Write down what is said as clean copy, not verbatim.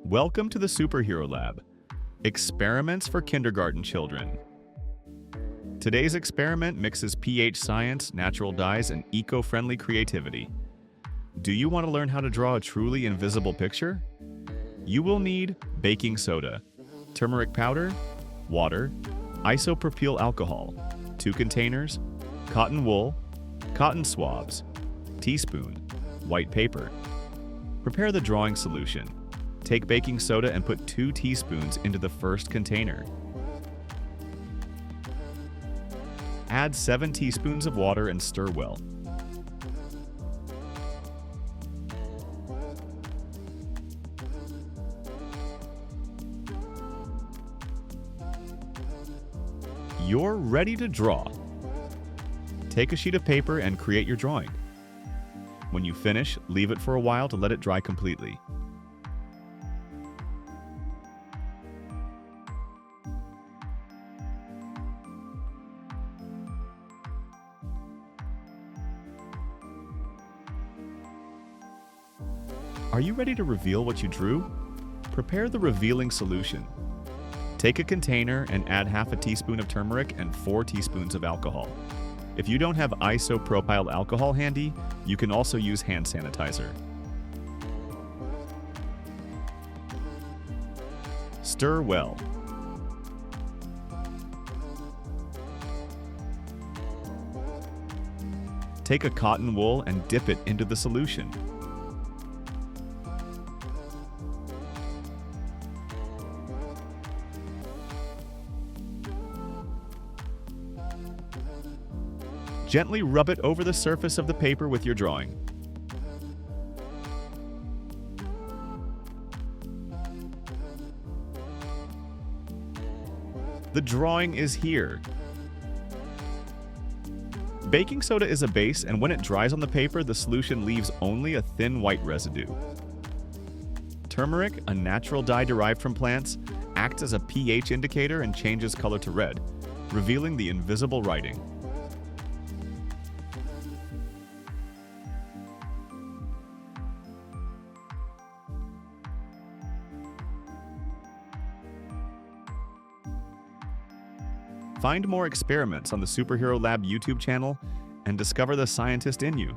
Welcome to the Superhero Lab. Experiments for kindergarten children. Today's experiment mixes pH science, natural dyes, and eco-friendly creativity. Do you want to learn how to draw a truly invisible picture? You will need baking soda, turmeric powder, water, isopropyl alcohol, 2 containers, cotton wool, cotton swabs, teaspoon, white paper. Prepare the drawing solution. Take baking soda and put 2 teaspoons into the first container. Add 7 teaspoons of water and stir well. You're ready to draw. Take a sheet of paper and create your drawing. When you finish, leave it for a while to let it dry completely. Are you ready to reveal what you drew? Prepare the revealing solution. Take a container and add half a teaspoon of turmeric and 4 teaspoons of alcohol. If you don't have isopropyl alcohol handy, you can also use hand sanitizer. Stir well. Take a cotton wool and dip it into the solution. Gently rub it over the surface of the paper with your drawing. The drawing is here. Baking soda is a base, and when it dries on the paper, the solution leaves only a thin white residue. Turmeric, a natural dye derived from plants, acts as a pH indicator and changes color to red, revealing the invisible writing. Find more experiments on the Superhero Lab YouTube channel and discover the scientist in you.